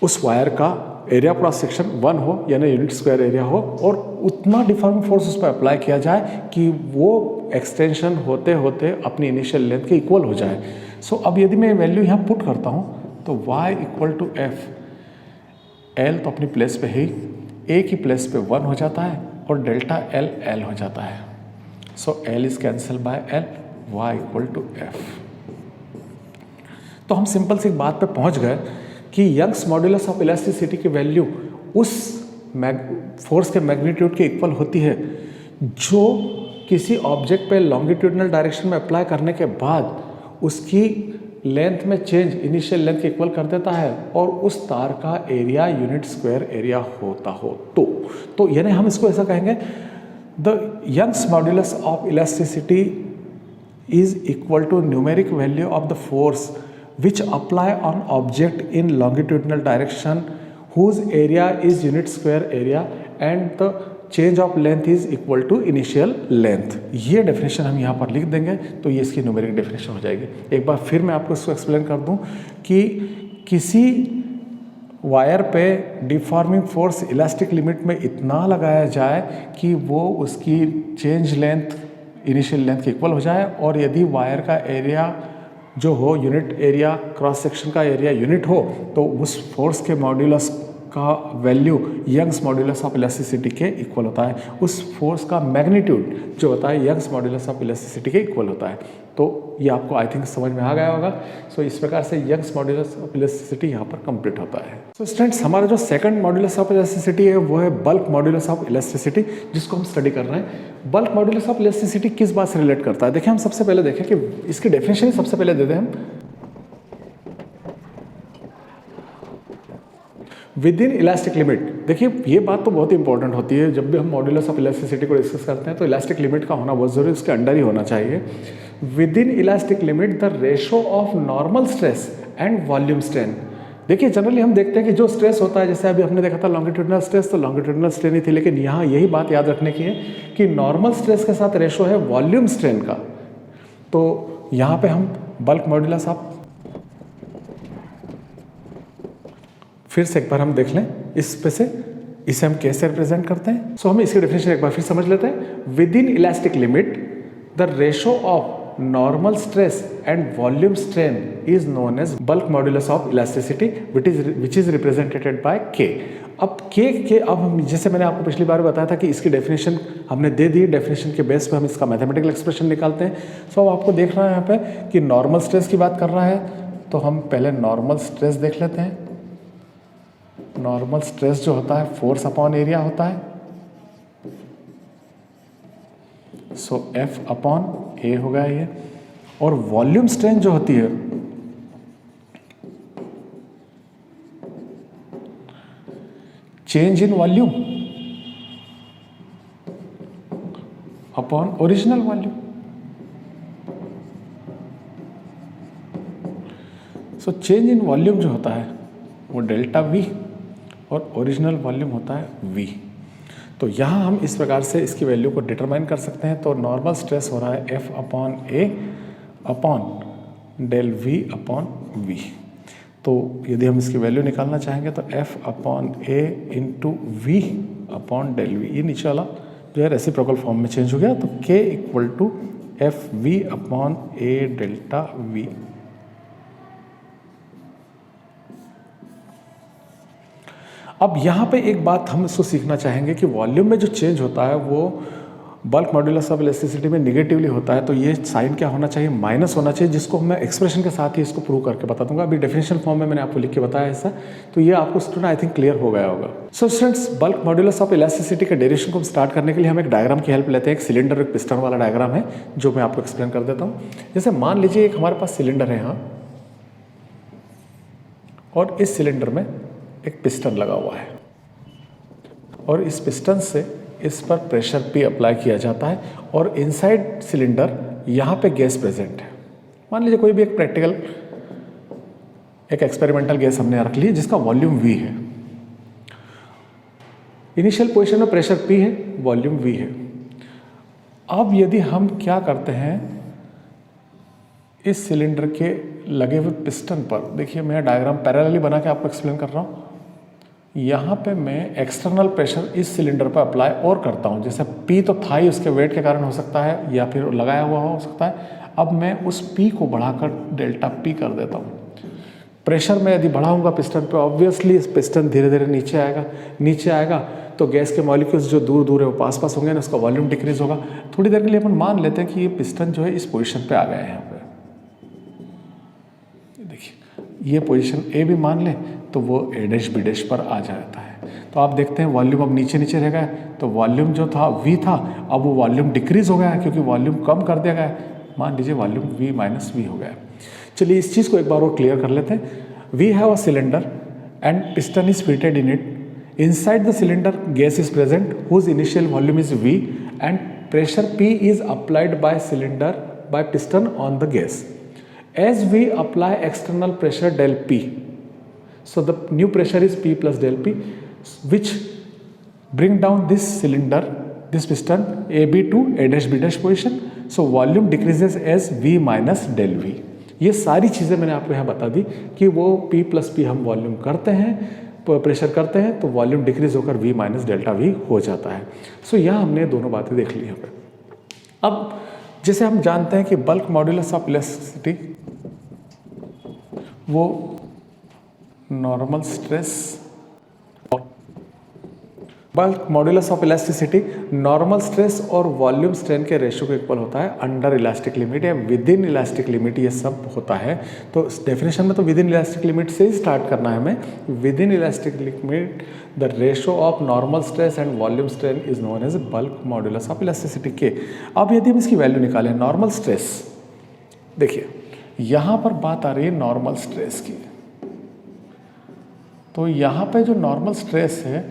उस वायर का एरिया क्रॉस सेक्शन 1 हो यानी यूनिट स्क्वायर एरिया हो, और उतना डिफॉर्मिंग फोर्स उस पर अप्लाई किया जाए कि वो एक्सटेंशन होते होते अपनी इनिशियल लेंथ के इक्वल हो जाए। सो अब यदि मैं वैल्यू यहाँ पुट करता हूँ तो y equal to F, L तो अपनी प्लेस पे ही, A की प्लेस पे 1 हो जाता है और डेल्टा L L हो जाता है। So L is cancel by L, y equal to F. तो हम सिंपल सी बात पे पहुंच गए कि यंग्स मॉड्यूलस ऑफ इलास्टिसिटी की वैल्यू उस फोर्स के मैग्नीट्यूड के इक्वल होती है जो किसी ऑब्जेक्ट पे लॉन्गिट्यूडनल डायरेक्शन में अप्लाई करने के बाद उसकी लेंथ में चेंज इनिशियल लेंथ के इक्वल कर देता है और उस तार का एरिया यूनिट स्क्वायर एरिया होता हो तो यानी हम इसको ऐसा कहेंगे, the Young's modulus of elasticity is equal to numeric value of the force which apply on object in longitudinal direction whose area is unit square area and the change of length is equal to initial length। ये डेफिनेशन हम यहाँ पर लिख देंगे तो ये इसकी न्यूमेरिक डेफिनेशन हो जाएगी। एक बार फिर मैं आपको इसको एक्सप्लेन कर दूँ कि किसी वायर पे डिफॉर्मिंग फोर्स इलास्टिक लिमिट में इतना लगाया जाए कि वो उसकी चेंज लेंथ इनिशियल लेंथ के इक्वल हो जाए, और यदि वायर का एरिया जो हो यूनिट एरिया क्रॉस सेक्शन का एरिया यूनिट हो तो उस फोर्स के मॉड्यूलस का value Young's modulus of elasticity के इक्वल होता है। उस फोर्स का मैग्नीट्यूड जो होता है यंग्स मॉड्यूलस ऑफ इलास्टिसिटी के इक्वल होता है। तो ये आपको आई थिंक समझ में आ गया होगा। सो इस प्रकार से यंग्स मॉड्यूलस ऑफ इलास्टिसिटी यहाँ पर कंप्लीट होता है। सो स्टूडेंट्स, हमारा जो सेकंड मॉड्यूलस ऑफ इलास्टिसिटी है वो है बल्क मॉड्यूलस ऑफ इलास्टिसिटी, जिसको हम स्टडी कर रहे हैं। बल्क मॉड्यूलस ऑफ इलास्टिसिटी किस बात से रिलेट करता है? देखिए, हम सबसे पहले देखें कि इसकी डेफिनेशन ही सबसे पहले दे दें हम। विद इन इलास्टिक लिमिट, देखिए ये बात तो बहुत ही इंपॉर्टेंट होती है जब भी हम मॉड्यूलस ऑफ इलास्टिसिटी को डिस्कस करते हैं, तो इलास्टिक लिमिट का होना बहुत जरूरी, उसके अंडर ही होना चाहिए। Within elastic limit the ratio of normal stress and volume strain. देखिए जनरली हम देखते हैं कि जो स्ट्रेस होता है, जैसे अभी हमने देखा था लॉन्गिट्यूडनल स्ट्रेस, तो लॉन्गिट्यूडनल स्ट्रेन ही थी, लेकिन यहाँ यही बात याद रखने की है कि नॉर्मल स्ट्रेस के साथ रेशो है वॉल्यूम स्ट्रेन का। तो यहाँ पे हम बल्क मॉड्यूलस ऑफ, फिर से एक बार हम देख लें इस पे से, इसे हम कैसे रिप्रेजेंट करते हैं। सो हम इसकी डेफिनेशन एक बार फिर समझ लेते हैं। Within elastic limit the ratio of normal stress and volume strain is known as bulk modulus of elasticity which is represented by K. अब के अब हम, जैसे मैंने आपको पिछली बार बताया था कि इसकी डेफिनेशन हमने दे दी, डेफिनेशन के बेस पे हम इसका मैथमेटिकल एक्सप्रेशन निकालते हैं। सो अब आपको देखना है यहाँ पे कि नॉर्मल स्ट्रेस की बात कर रहा है, तो हम पहले नॉर्मल स्ट्रेस देख लेते हैं। नॉर्मल स्ट्रेस जो होता है फोर्स अपॉन एरिया होता है। सो F अपॉन ए हो गया ये। और वॉल्यूम स्ट्रेन जो होती है change in volume, upon original volume. So change in volume जो होता है वो डेल्टा वी और ओरिजिनल वॉल्यूम होता है वी। तो यहाँ हम इस प्रकार से इसकी वैल्यू को डिटरमाइन कर सकते हैं। तो नॉर्मल स्ट्रेस हो रहा है F upon A upon del V upon V. तो यदि हम इसकी वैल्यू निकालना चाहेंगे तो F upon A into V upon del V, ये नीचे वाला जो है रेसिप्रोकल फॉर्म में चेंज हो गया। तो K equal to F V upon A delta V. अब यहाँ पे एक बात हम इसको सीखना चाहेंगे कि वॉल्यूम में जो चेंज होता है वो बल्क मॉड्यूलस ऑफ इलास्टिसिटी में निगेटिवली होता है। तो ये साइन क्या होना चाहिए, माइनस होना चाहिए, जिसको मैं एक्सप्रेशन के साथ ही इसको प्रूव करके बता दूंगा। अभी डेफिनेशन फॉर्म में मैंने आपको लिख के बताया ऐसा, तो ये आपको स्टूडेंट आई थिंक क्लियर हो गया होगा। So students, bulk modulus of elasticity के डेरिवेशन को स्टार्ट करने के लिए हम एक डायग्राम की हेल्प लेते हैं। एक सिलेंडर और एक पिस्टन वाला डायग्राम है जो मैं आपको एक्सप्लेन कर देता हूँ। जैसे मान लीजिए एक हमारे पास सिलेंडर है यहाँ, और इस सिलेंडर में एक पिस्टन लगा हुआ है, और इस पिस्टन से इस पर प्रेशर P अप्लाई किया जाता है, और इनसाइड सिलेंडर यहाँ पे गैस प्रेजेंट है। मान लीजिए कोई भी एक प्रैक्टिकल एक एक्सपेरिमेंटल गैस हमने रख ली जिसका वॉल्यूम V है। इनिशियल पोजीशन में प्रेशर P है, वॉल्यूम V है। अब यदि हम क्या करते हैं, इस सिलेंडर के लगे हुए पिस्टन पर, देखिए मैं डायग्राम पैरेलली बना के आपको एक्सप्लेन कर रहा हूँ। यहाँ पे मैं एक्सटर्नल प्रेशर इस सिलेंडर पर अप्लाई और करता हूँ। जैसे P तो था ही, उसके वेट के कारण हो सकता है या फिर लगाया हुआ हो सकता है। अब मैं उस P को बढ़ाकर डेल्टा P कर देता हूँ। प्रेशर में यदि बढ़ाऊंगा पिस्टन पे, ऑब्वियसली इस पिस्टन धीरे धीरे नीचे आएगा। नीचे आएगा तो गैस के मॉलिक्यूल्स जो दूर दूर है वो पास पास होंगे ना, उसका वॉल्यूम डिक्रीज होगा। थोड़ी देर के लिए अपन मान लेते हैं कि ये पिस्टन जो है इस पोजिशन पर आ गया है। यहाँ पे देखिए, ये पोजीशन A भी मान ले तो वो A डैश B डैश पर आ जाता है। तो आप देखते हैं वॉल्यूम अब नीचे नीचे रह गया है। तो वॉल्यूम जो था V था, अब वो वॉल्यूम डिक्रीज हो गया है क्योंकि वॉल्यूम कम कर दिया गया है। मान लीजिए वॉल्यूम V माइनस V हो गया है। चलिए इस चीज़ को एक बार और क्लियर कर लेते हैं। We have a cylinder and piston is fitted in it. Inside the cylinder gas is present whose initial volume is V and pressure P is applied by cylinder by piston on the gas. As we apply external pressure del P, so the new pressure is P plus del P, which bring down this cylinder, this piston AB to A dash B dash position. So volume decreases as V minus del V. ये सारी चीज़ें मैंने आपको यहाँ बता दी कि वो P plus P हम वॉल्यूम करते हैं, प्रेशर करते हैं, तो वॉल्यूम डिक्रीज होकर V माइनस डेल्टा V हो जाता है। सो यहाँ हमने दोनों बातें देख ली यहाँ पे। अब जैसे हम जानते हैं कि बल्क मॉड्यूलस ऑफ इलास्टिसिटी वो normal stress, bulk modulus of elasticity normal stress और वॉल्यूम स्ट्रेन के रेशियो को इक्वल होता है अंडर इलास्टिक लिमिट या विद इन इलास्टिक लिमिट, ये सब होता है। तो इस डेफिनेशन में तो विद इन इलास्टिक लिमिट से ही स्टार्ट करना है हमें। Within elastic limit the ratio of normal stress and volume strain is known as bulk modulus of elasticity K. अब यदि हम इसकी वैल्यू निकालें, नॉर्मल स्ट्रेस, देखिए यहाँ पर बात आ रही है नॉर्मल स्ट्रेस की। तो यहाँ पे जो नॉर्मल स्ट्रेस है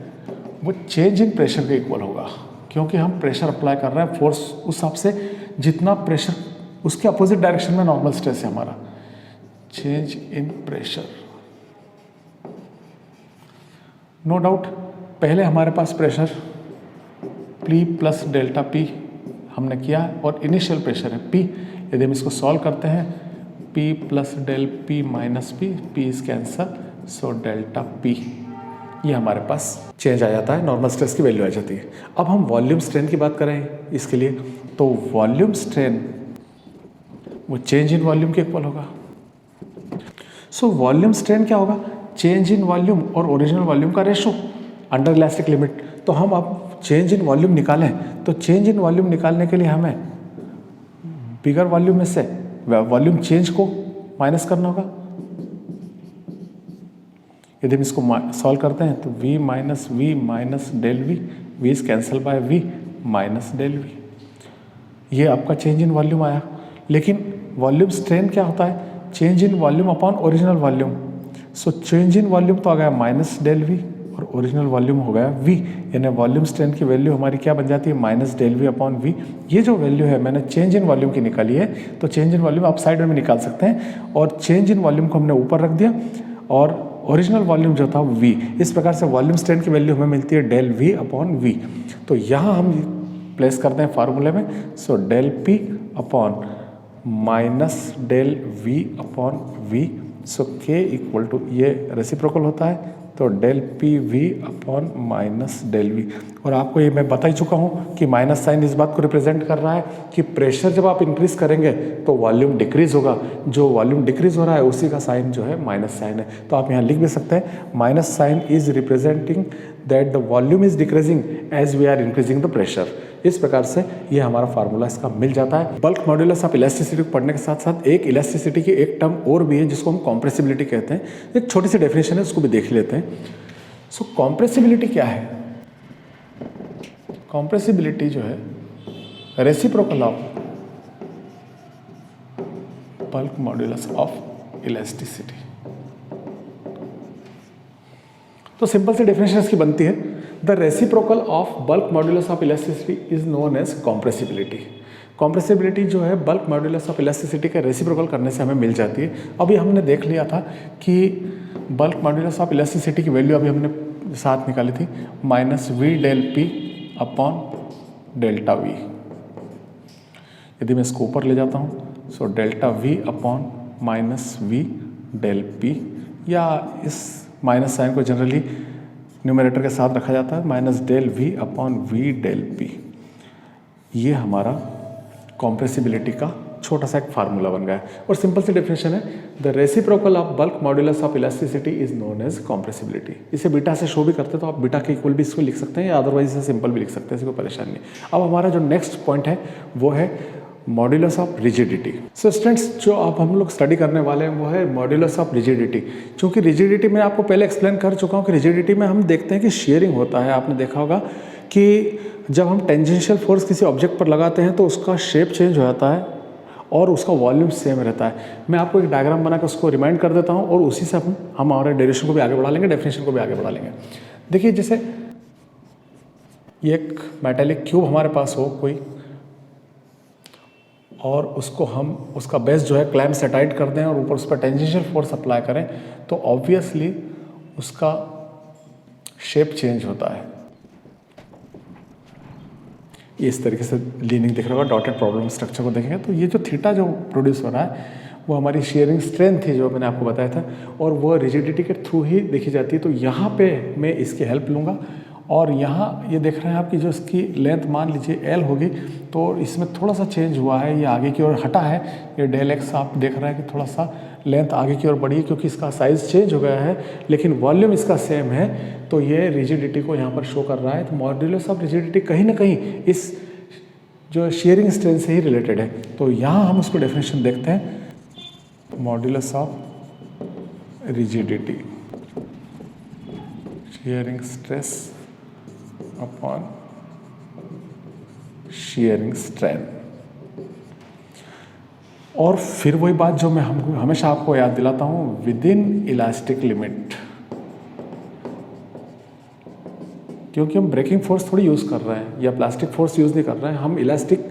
वो चेंज इन प्रेशर के इक्वल होगा, क्योंकि हम प्रेशर अप्लाई कर रहे हैं, फोर्स उस हिसाब से जितना प्रेशर उसके अपोजिट डायरेक्शन में नॉर्मल स्ट्रेस है हमारा। Change in pressure, no doubt पहले हमारे पास pressure P plus delta P हमने किया और इनिशियल प्रेशर है P। यदि हम इसको सॉल्व करते हैं, P plus del P minus P, P is cancel, so delta P ये हमारे पास चेंज आ जाता है, नॉर्मल स्ट्रेस की वैल्यू आ जाती है। अब हम वॉल्यूम स्ट्रेन की बात करें इसके लिए, तो वॉल्यूम स्ट्रेन वो चेंज इन वॉल्यूम के इक्वल होगा। सो वॉल्यूम स्ट्रेन क्या होगा, चेंज इन वॉल्यूम और ओरिजिनल वॉल्यूम का रेशो अंडर इलास्टिक लिमिट। तो हम अब चेंज इन वॉल्यूम निकालें, तो चेंज इन वॉल्यूम निकालने के लिए हमें बिगर वॉल्यूम में से वॉल्यूम चेंज को माइनस करना होगा। यदि हम इसको सॉल्व करते हैं तो V minus del V is cancel by V minus del V, ये आपका चेंज इन वॉल्यूम आया। लेकिन वॉल्यूम स्ट्रेन क्या होता है, change in volume upon original volume. So change in volume तो आ गया माइनस डेल V और ओरिजिनल वॉल्यूम हो गया V, यानी वॉल्यूम स्ट्रेंथ की वैल्यू हमारी क्या बन जाती है minus del V upon V. ये जो वैल्यू है मैंने चेंज इन वॉल्यूम की निकाली है, तो चेंज इन वॉल्यूम आप साइड में निकाल सकते हैं, और चेंज इन वॉल्यूम को हमने ऊपर रख दिया और ओरिजिनल वॉल्यूम जो था V। इस प्रकार से वॉल्यूम स्ट्रेंथ की वैल्यू हमें मिलती है डेल V अपॉन V। तो यहाँ हम प्लेस करते हैं फार्मूले में, so del P upon minus del V upon V, so K equal to, ये रेसिप्रोकल होता है, तो del P V upon minus del V. और आपको ये मैं बता ही चुका हूँ कि माइनस साइन इस बात को रिप्रेजेंट कर रहा है कि प्रेशर जब आप इंक्रीज करेंगे तो वॉल्यूम डिक्रीज होगा, जो वॉल्यूम डिक्रीज हो रहा है उसी का साइन जो है माइनस साइन है। तो आप यहाँ लिख भी सकते हैं minus sign is representing that the volume is decreasing as we are increasing the pressure. इस प्रकार से ये हमारा फार्मूला इसका मिल जाता है। बल्क मॉड्यूलस ऑफ इलास्टिसिटी को पढ़ने के साथ साथ एक इलास्टिसिटी की एक टर्म और भी है जिसको हम कॉम्प्रेसिबिलिटी कहते हैं। एक छोटी सी डेफिनेशन है, उसको भी देख लेते हैं। सो कॉम्प्रेसिबिलिटी क्या है? कॉम्प्रेसिबिलिटी जो है reciprocal of bulk modulus of elasticity. तो सिंपल सी डेफिनेशन इसकी बनती है, the reciprocal of bulk modulus of elasticity is known as compressibility. Compressibility जो है बल्क मॉड्यूलस ऑफ इलास्टिसिटी का रेसिप्रोकल करने से हमें मिल जाती है। अभी हमने देख लिया था कि बल्क मॉड्यूलस ऑफ इलास्टिसिटी की वैल्यू अभी हमने साथ निकाली थी minus V del P upon delta V. यदि मैं इसको ऊपर ले जाता हूँ, so delta V upon minus V del P, या इस माइनस साइन को जनरली न्यूमरेटर के साथ रखा जाता है, minus del V upon V del P. ये हमारा कॉम्प्रेसिबिलिटी का छोटा सा एक फार्मूला बन गया है। और सिंपल सी डेफिनेशन है, the reciprocal of bulk modulus of elasticity is known as compressibility. इसे बीटा से शो भी करते हैं, तो आप बीटा के इक्वल भी इसको लिख सकते हैं, या अदरवाइज इसे सिंपल भी लिख सकते हैं, इसको परेशानी नहीं। अब हमारा जो नेक्स्ट पॉइंट है वो है modulus of rigidity. So students, जो अब हम लोग स्टडी करने वाले हैं वो है मॉड्यूलस ऑफ रिजिडिटी। क्योंकि रिजिडिटी में आपको पहले एक्सप्लेन कर चुका हूँ कि रिजिडिटी में हम देखते हैं कि शेयरिंग होता है। आपने देखा होगा कि जब हम टेंजेंशियल फोर्स किसी ऑब्जेक्ट पर लगाते हैं तो उसका शेप चेंज हो जाता है और उसका वॉल्यूम सेम रहता है। मैं आपको एक डायग्राम बना कर उसको रिमाइंड कर देता हूँ और उसी से हम हमारे डेरिवेशन को भी आगे बढ़ा लेंगे, डेफिनेशन को भी आगे बढ़ा लेंगे। देखिए, जैसे ये एक मेटेलिक क्यूब हमारे पास हो कोई, और उसको हम उसका बेस जो है क्लैम्प से टाइट कर दें और ऊपर उस पर टेंजेंशियल फोर्स अप्लाई करें, तो ऑब्वियसली उसका शेप चेंज होता है। ये इस तरीके से लीनिंग दिख रहा होगा, डॉटेड प्रॉब्लम स्ट्रक्चर को देखेंगे तो ये जो थीटा जो प्रोड्यूस हो रहा है वो हमारी शेयरिंग स्ट्रेंथ थी जो मैंने आपको बताया था, और वो रिजिडिटी के थ्रू ही देखी जाती है। तो यहाँ पे मैं इसकी हेल्प लूँगा, और यहाँ ये देख रहे हैं आप कि जो इसकी लेंथ मान लीजिए L होगी, तो इसमें थोड़ा सा चेंज हुआ है, ये आगे की ओर हटा है। ये डेल एक्स आप देख रहे हैं कि थोड़ा सा लेंथ आगे की ओर बढ़ी है क्योंकि इसका साइज़ चेंज हो गया है, लेकिन वॉल्यूम इसका सेम है, तो ये रिजिडिटी को यहाँ पर शो कर रहा है। तो मॉड्यूलस ऑफ रिजिडिटी कहीं ना कहीं इस जो शेयरिंग स्ट्रेंथ से ही रिलेटेड है। तो यहाँ हम उसको डेफिनेशन देखते हैं, modulus of rigidity, sharing stress upon sharing strength. और फिर वही बात जो मैं हमको हमेशा आपको याद दिलाता हूँ, विद इन इलास्टिक लिमिट, क्योंकि हम ब्रेकिंग फोर्स थोड़ी यूज़ कर रहे हैं या प्लास्टिक फोर्स यूज़ नहीं कर रहे हैं, हम इलास्टिक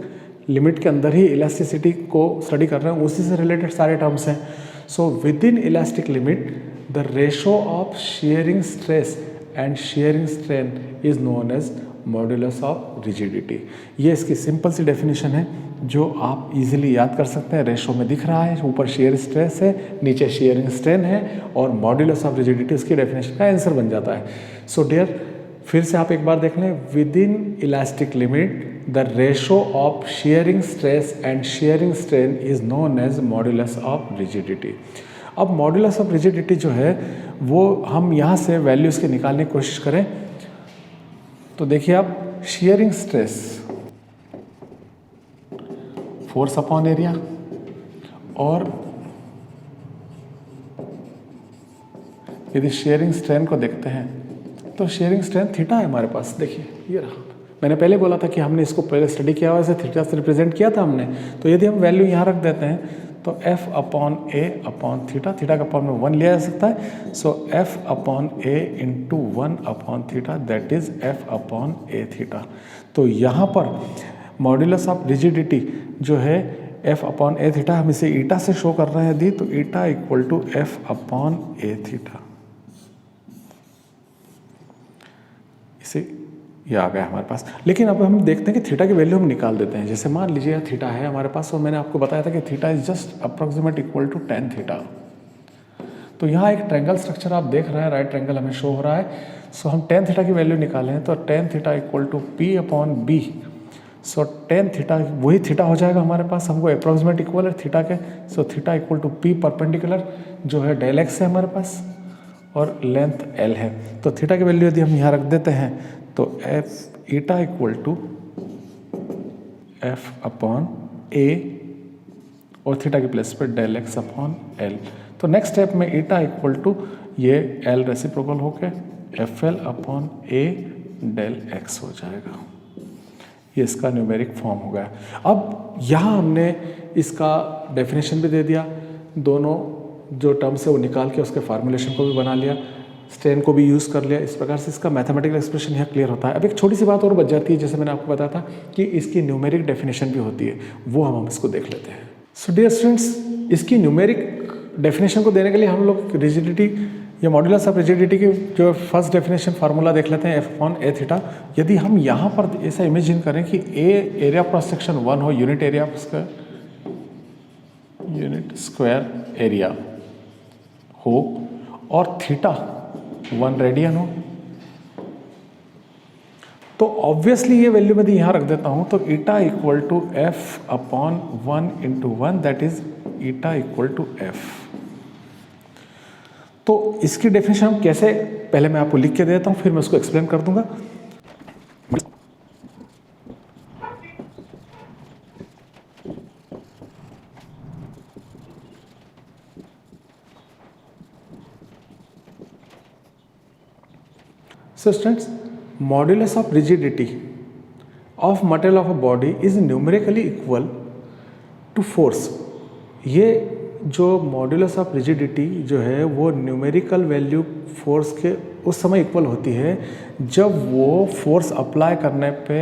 लिमिट के अंदर ही इलास्टिसिटी को स्टडी कर रहे हैं, उसी से रिलेटेड सारे टर्म्स हैं। So within elastic limit the ratio of shearing stress and shearing strain is known as modulus of rigidity. ये इसकी सिंपल सी डेफिनेशन है जो आप इजीली याद कर सकते हैं। रेशो में दिख रहा है, ऊपर शेयर स्ट्रेस है, नीचे शेयरिंग स्ट्रेन है, और मॉड्यूलस ऑफ रिजिडिटी उसकी डेफिनेशन का आंसर बन जाता है। सो डियर, फिर से आप एक बार देख लें, within elastic limit the ratio of shearing stress and shearing strain is known as modulus of rigidity. अब मॉड्यूलस ऑफ रिजिडिटी जो है वो हम यहाँ से वैल्यूज के निकालने की कोशिश करें तो देखिए आप, sharing stress force upon area, और यदि शेयरिंग स्ट्रेन को देखते हैं तो शेयरिंग स्ट्रेंथ थीटा है हमारे पास। देखिए ये रहा, मैंने पहले बोला था कि हमने इसको पहले स्टडी किया हुआ है, थीटा से रिप्रेजेंट किया था हमने। तो यदि हम वैल्यू यहाँ रख देते हैं तो f upon a upon theta, theta का पावर में 1 लिया जा सकता है, सो f upon a into 1 upon theta, that is f upon a theta. तो यहाँ पर मॉड्यूलस ऑफ रिजिडिटी जो है f अपॉन a थीटा, हम इसे ईटा से शो कर रहे हैं यदि, तो eta equal to f upon a theta, इसे ये आ गया हमारे पास। लेकिन अब हम देखते हैं कि थीटा की वैल्यू हम निकाल देते हैं। जैसे मान लीजिए थीटा है हमारे पास, और मैंने आपको बताया था कि theta is just approximate equal to tan theta. तो यहाँ एक ट्रायंगल स्ट्रक्चर आप देख रहे हैं, राइट ट्रायंगल हमें शो हो रहा है। सो हम tan थीटा की वैल्यू निकालें हैं, तो tan theta equal to p upon b। So tan theta वही थीटा हो जाएगा हमारे पास, हमको अप्रोक्सीमेट इक्वल है थीटा के। So theta equal to p perpendicular जो है डेल x है हमारे पास, और लेंथ l है। तो थीटा की वैल्यू यदि हम यहाँ रख देते हैं तो f eta equal to f upon a, और थीटा की प्लेस पर डेल x अपॉन l। तो नेक्स्ट स्टेप में ईटा इक्वल टू ये l रेसिप्रोकल होके fl upon a del x हो जाएगा। ये इसका न्यूमेरिक फॉर्म हो गया। अब यहाँ हमने इसका डेफिनेशन भी दे दिया, दोनों जो टर्म्स है वो निकाल के उसके फार्मूलेशन को भी बना लिया, स्ट्रेन को भी यूज़ कर लिया। इस प्रकार से इसका मैथमेटिकल एक्सप्रेशन यहाँ क्लियर होता है। अब एक छोटी सी बात और बच जाती है, जैसे मैंने आपको बताया था कि इसकी न्यूमेरिक डेफिनेशन भी होती है, वो हम इसको देख लेते हैं। सो डियर स्टूडेंट्स, इसकी न्यूमेरिक डेफिनेशन को देने के लिए हम लोग रिजिडिटी या मॉड्यूलस ऑफ रिजिडिटी की जो फर्स्ट डेफिनेशन फार्मूला देख लेते हैं, f अपॉन a थीटा। यदि हम यहाँ पर ऐसा इमेजिन करें कि a एरिया क्रॉस सेक्शन 1 हो, यूनिट एरिया स्क्वायर एरिया हो, और थीटा 1 रेडियन हो, तो ऑब्वियसली ये वैल्यू मैं यहाँ रख देता हूँ। तो eta equal to f upon 1 into 1, that is eta equal to f। तो इसकी डेफिनेशन हम कैसे, पहले मैं आपको लिख के देता हूँ, फिर मैं उसको एक्सप्लेन कर दूंगा। So students, modulus of rigidity of material of a body is numerically equal to force। ये जो मॉड्यूलस ऑफ रिजिडिटी जो है वो न्यूमेरिकल वैल्यू फोर्स के उस समय इक्वल होती है जब वो फोर्स अप्लाई करने पे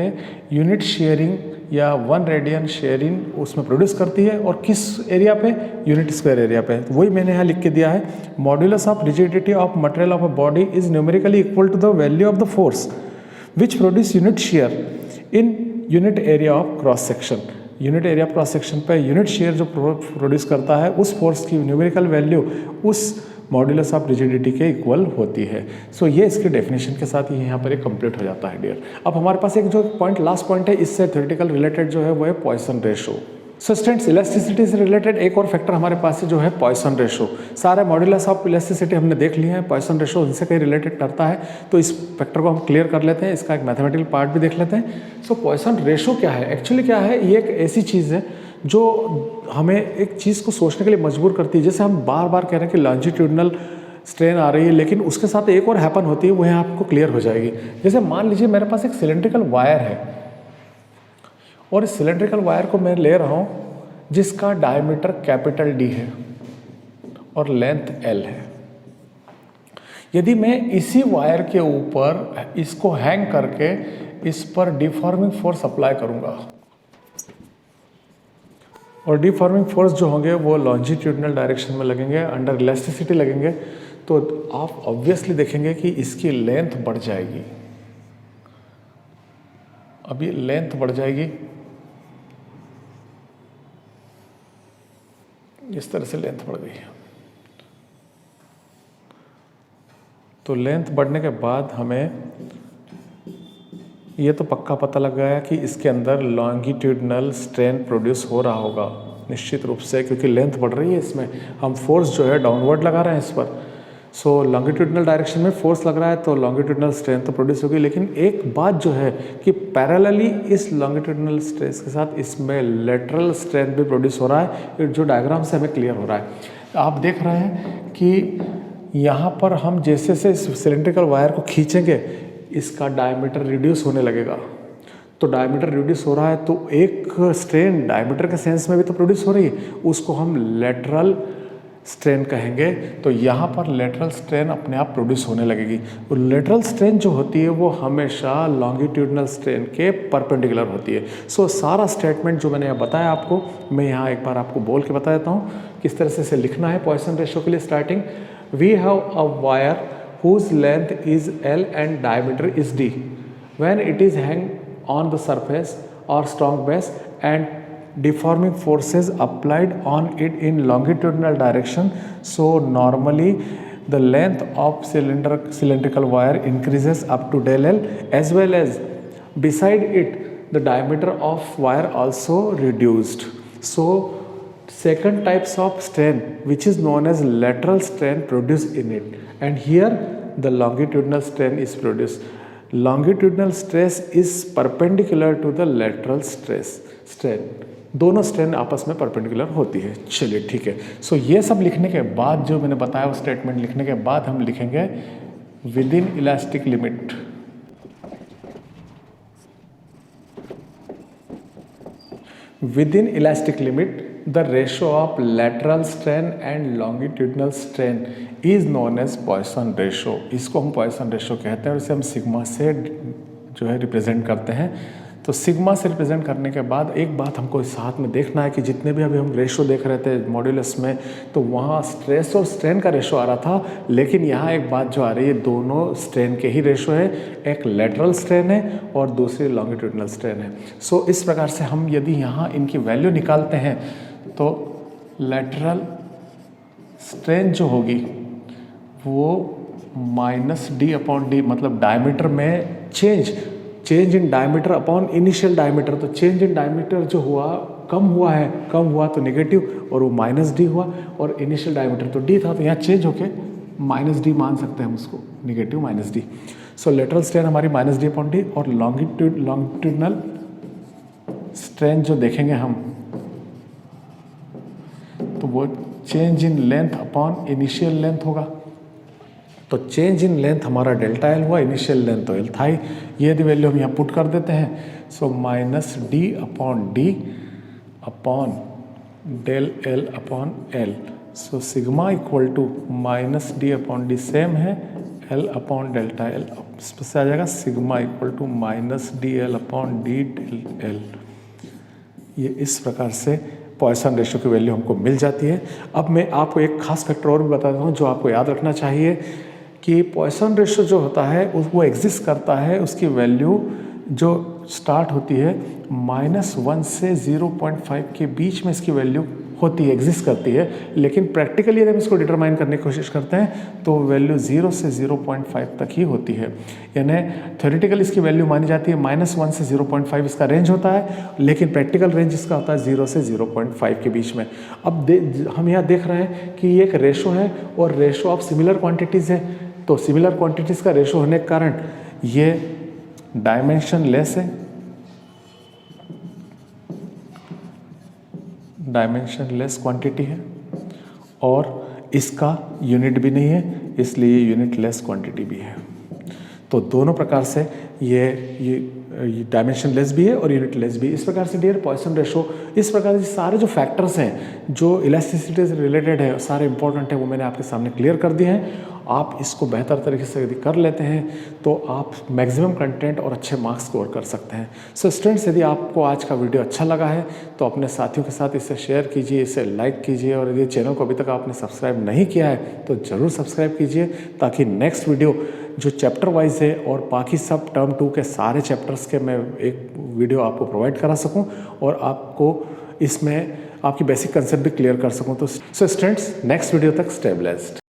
यूनिट शेयरिंग या 1 रेडियन शेयरिंग उसमें प्रोड्यूस करती है, और किस एरिया पे, यूनिट स्क्वायर एरिया पे। वही मैंने यहाँ लिख के दिया है, modulus of rigidity of material of a body is numerically equal to the value of the force which produce unit shear in unit area of cross section. Unit area cross section पे यूनिट शेयर जो प्रोड्यूस करता है, उस फोर्स की न्यूमेरिकल वैल्यू उस मॉड्यूलस ऑफ रिजिडिटी के इक्वल होती है। सो ये इसके डेफिनेशन के साथ ही यहाँ पर एक कंप्लीट हो जाता है डियर। अब हमारे पास एक जो पॉइंट, लास्ट पॉइंट है, इससे थ्योरेटिकल रिलेटेड जो है वो है Poisson ratio. So students, elasticity से रिलेटेड एक और फैक्टर हमारे पास है जो है पॉइसन रेशो। सारे मॉड्यूलस ऑफ इलास्टिसिटी हमने देख लिए हैं, पॉइसन रेशो इनसे कहीं रिलेटेड करता है, तो इस फैक्टर को हम क्लियर कर लेते हैं, इसका एक मैथमेटिकल पार्ट भी देख लेते हैं। सो पॉइसन रेशो क्या है, एक्चुअली क्या है, ये एक ऐसी चीज़ है जो हमें एक चीज़ को सोचने के लिए मजबूर करती है। जैसे हम बार बार कह रहे हैं कि लॉन्जिट्यूडनल स्ट्रेन आ रही है, लेकिन उसके साथ एक और हैपन होती है, वो यहाँ आपको क्लियर हो जाएगी। जैसे मान लीजिए मेरे पास एक सिलेंड्रिकल वायर है, और इस सिलेंड्रिकल वायर को मैं ले रहा हूँ जिसका डायमीटर कैपिटल D है और लेंथ L है। यदि मैं इसी वायर के ऊपर इसको हैंग करके इस पर डिफॉर्मिंग फोर्स अप्लाई करूँगा, और डिफॉर्मिंग फोर्स जो होंगे वो लॉन्जिट्यूडनल डायरेक्शन में लगेंगे, अंडर इलास्टिसिटी लगेंगे, तो आप ऑब्वियसली देखेंगे कि इसकी लेंथ बढ़ जाएगी। अब ये लेंथ बढ़ जाएगी, इस तरह से लेंथ बढ़ गई है। तो लेंथ बढ़ने के बाद हमें ये तो पक्का पता लग गया कि इसके अंदर लॉन्गिट्यूडनल स्ट्रेन प्रोड्यूस हो रहा होगा निश्चित रूप से, क्योंकि लेंथ बढ़ रही है, इसमें हम फोर्स जो है डाउनवर्ड लगा रहे हैं इस पर। सो लॉन्गिट्यूडनल डायरेक्शन में फोर्स लग रहा है तो लॉन्गिट्यूडनल स्ट्रेन तो प्रोड्यूस होगी, लेकिन एक बात जो है कि पैरेलली इस लॉन्गिट्यूडनल स्ट्रेस के साथ इसमें लेटरल स्ट्रेन भी प्रोड्यूस हो रहा है, जो डायग्राम से हमें क्लियर हो रहा है। आप देख रहे हैं कि यहाँ पर हम जैसे से इस सिलेंड्रिकल वायर को खींचेंगे इसका डायमीटर रिड्यूस होने लगेगा। तो डायमीटर रिड्यूस हो रहा है, तो एक स्ट्रेन डायमीटर के सेंस में भी तो प्रोड्यूस हो रही है, उसको हम लेटरल स्ट्रेन कहेंगे। तो यहाँ पर लेटरल स्ट्रेन अपने आप प्रोड्यूस होने लगेगी। तो लेटरल स्ट्रेन जो होती है वो हमेशा लॉन्गिट्यूडनल स्ट्रेन के परपेंडिकुलर होती है। सो सारा स्टेटमेंट जो मैंने यहाँ बताया आपको, मैं यहाँ एक बार आपको बोल के बता देता हूँ किस तरह से इसे लिखना है पॉइसन रेशियो के लिए। Starting, we have a wire whose length is L and diameter is D. When it is hang on the surface or strong base and deforming forces applied on it in longitudinal direction, so normally the length of cylindrical wire increases up to del L, as well as beside it the diameter of wire also reduced. So second types of strain which is known as lateral strain produced in it, and here the longitudinal strain is produced. Longitudinal stress is perpendicular to the lateral strain. दोनों स्ट्रेन आपस में परपेंडिकुलर होती है। चलिए ठीक है। सो ये सब लिखने के बाद जो मैंने बताया वो स्टेटमेंट लिखने के बाद हम लिखेंगे with in elastic limit. Within elastic limit, the ratio of lateral strain and longitudinal strain is known as Poisson ratio. इसको हम Poisson ratio कहते हैं और इसे हम सिग्मा से जो है रिप्रेजेंट करते हैं। तो सिग्मा से रिप्रेजेंट करने के बाद एक बात हमको साथ में देखना है कि जितने भी अभी हम रेशो देख रहे थे मॉड्यूलस में, तो वहाँ स्ट्रेस और स्ट्रेन का रेशो आ रहा था, लेकिन यहाँ एक बात जो आ रही है, दोनों स्ट्रेन के ही रेशो है, एक लेटरल स्ट्रेन है और दूसरी लॉन्गिट्यूडनल स्ट्रेन है। सो इस प्रकार से हम यदि यहाँ इनकी वैल्यू निकालते हैं तो लेटरल स्ट्रेन जो होगी वो -d/d, मतलब डायमीटर में change in diameter upon initial diameter. तो चेंज इन डायमीटर जो हुआ कम हुआ तो नेगेटिव और वो -d हुआ, और इनिशियल डायमीटर तो d था, तो यहाँ चेंज होके -d मान सकते हैं हम उसको, नेगेटिव -d। सो लेटरल स्ट्रेन हमारी -d/d, और लॉन्गिट्यूडनल स्ट्रेन जो देखेंगे हम तो वो change in length upon initial length होगा। तो चेंज इन लेंथ हमारा डेल्टा एल हुआ, इनिशियल लेंथ तो एल था ही, ये यदि वैल्यू हम यहाँ पुट कर देते हैं। So -d/d upon del L upon L. So sigma equal to -d/d same है, एल अपॉन डेल्टा एल, इससे आ जाएगा sigma equal to -dl/d del L. ये इस प्रकार से पॉइसन रेशियो की वैल्यू हमको मिल जाती है। अब मैं आपको एक खास फैक्टर और भी बता देता हूँ जो आपको याद रखना चाहिए कि पॉइसन रेशियो जो होता है वो एग्जिस्ट करता है, उसकी वैल्यू जो स्टार्ट होती है -1 से 0.5 के बीच में इसकी वैल्यू होती है, एग्जिस्ट करती है। लेकिन प्रैक्टिकली अगर हम इसको डिटरमाइन करने की कोशिश करते हैं तो वैल्यू 0 से 0.5 तक ही होती है। यानी थ्योरेटिकल इसकी वैल्यू मानी जाती है -1 से 0.5 इसका रेंज होता है, लेकिन प्रैक्टिकल रेंज इसका होता है 0 से 0.5 के बीच में। अब हम यहाँ देख रहे हैं कि ये एक रेशो है और रेशो ऑफ सिमिलर क्वांटिटीज़ है, तो सिमिलर क्वांटिटीज़ का रेशो होने के कारण ये डायमेंशन लेस है, डायमेंशन लेस क्वांटिटी है, और इसका यूनिट भी नहीं है, इसलिए यूनिट लेस क्वांटिटी भी है। तो दोनों प्रकार से ये डायमेंशन लेस भी है और यूनिट लेस भी। इस प्रकार से डियर पॉइसन रेशो, इस प्रकार से सारे जो फैक्टर्स हैं जो इलास्टिसिटी से रिलेटेड है, सारे इंपॉर्टेंट है, वो मैंने आपके सामने क्लियर कर दिए हैं। आप इसको बेहतर तरीके से यदि कर लेते हैं तो आप मैक्सिमम कंटेंट और अच्छे मार्क्स स्कोर कर सकते हैं। सो स्टूडेंट्स, यदि आपको आज का वीडियो अच्छा लगा है तो अपने साथियों के साथ इसे शेयर कीजिए, इसे लाइक कीजिए, और यदि चैनल को अभी तक आपने सब्सक्राइब नहीं किया है तो ज़रूर सब्सक्राइब कीजिए, ताकि नेक्स्ट वीडियो जो चैप्टर वाइज है और बाकी सब टर्म 2 के सारे चैप्टर्स के मैं एक वीडियो आपको प्रोवाइड करा सकूं और आपको इसमें आपकी बेसिक कंसेप्ट भी क्लियर कर सकूं। तो स्टूडेंट्स, नेक्स्ट वीडियो तक स्टे ब्लेस्ड।